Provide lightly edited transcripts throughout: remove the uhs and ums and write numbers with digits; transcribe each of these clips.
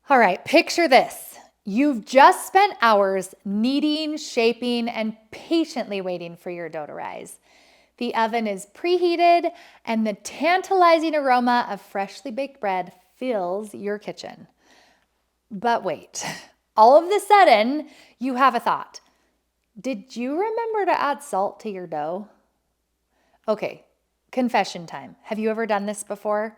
All right, picture this. You've just spent hours kneading, shaping, and patiently waiting for your dough to rise. The oven is preheated, and the tantalizing aroma of freshly baked bread fills your kitchen. But wait, all of a sudden, you have a thought. Did you remember to add salt to your dough? Okay, confession time. Have you ever done this before?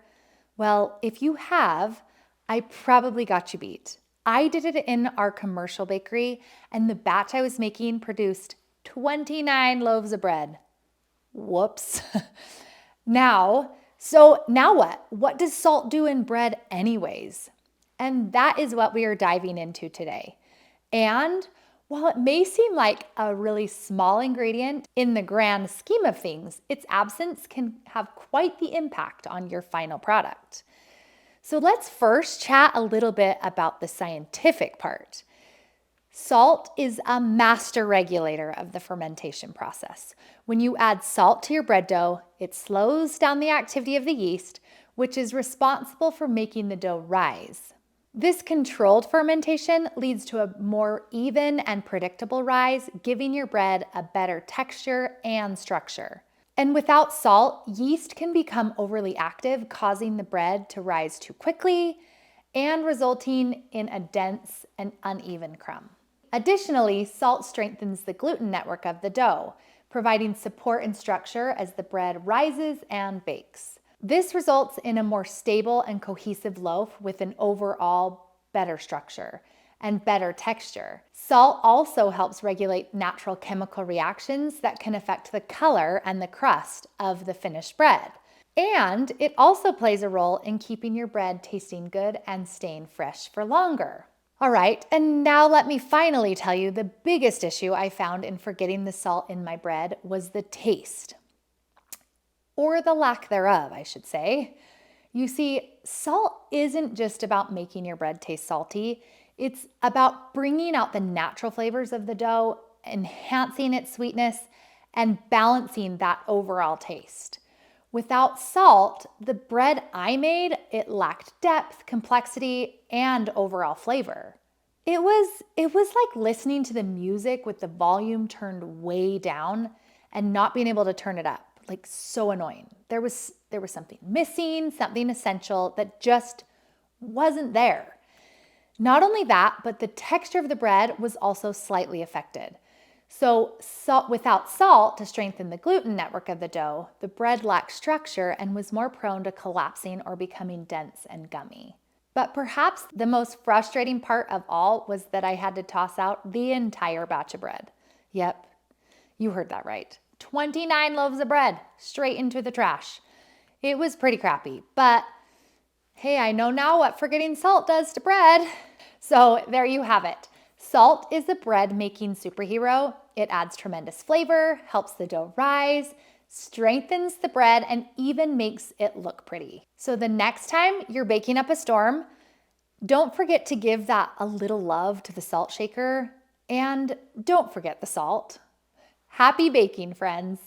Well, if you have, I probably got you beat. I did it in our commercial bakery, and the batch I was making produced 29 loaves of bread. Whoops. Now what? What does salt do in bread anyways? And that is what we are diving into today. And while it may seem like a really small ingredient in the grand scheme of things, its absence can have quite the impact on your final product. So let's first chat a little bit about the scientific part. Salt is a master regulator of the fermentation process. When you add salt to your bread dough, it slows down the activity of the yeast, which is responsible for making the dough rise. This controlled fermentation leads to a more even and predictable rise, giving your bread a better texture and structure. And without salt, yeast can become overly active, causing the bread to rise too quickly and resulting in a dense and uneven crumb. Additionally, salt strengthens the gluten network of the dough, providing support and structure as the bread rises and bakes. This results in a more stable and cohesive loaf with an overall better structure and better texture. Salt also helps regulate natural chemical reactions that can affect the color and the crust of the finished bread. And it also plays a role in keeping your bread tasting good and staying fresh for longer. All right, and now let me finally tell you the biggest issue I found in forgetting the salt in my bread was the taste. Or the lack thereof, I should say. You see, salt isn't just about making your bread taste salty. It's about bringing out the natural flavors of the dough, enhancing its sweetness, and balancing that overall taste. Without salt, the bread I made, it lacked depth, complexity, and overall flavor. It was like listening to the music with the volume turned way down and not being able to turn it up. Like, so annoying. There was something missing, something essential that just wasn't there. Not only that, but the texture of the bread was also slightly affected. So without salt to strengthen the gluten network of the dough, the bread lacked structure and was more prone to collapsing or becoming dense and gummy. But perhaps the most frustrating part of all was that I had to toss out the entire batch of bread. Yep, you heard that right. 29 loaves of bread straight into the trash. It was pretty crappy, but hey, I know now what forgetting salt does to bread. So there you have it. Salt is a bread-making superhero. It adds tremendous flavor, helps the dough rise, strengthens the bread, and even makes it look pretty. So the next time you're baking up a storm, don't forget to give that a little love to the salt shaker, and don't forget the salt. Happy baking, friends.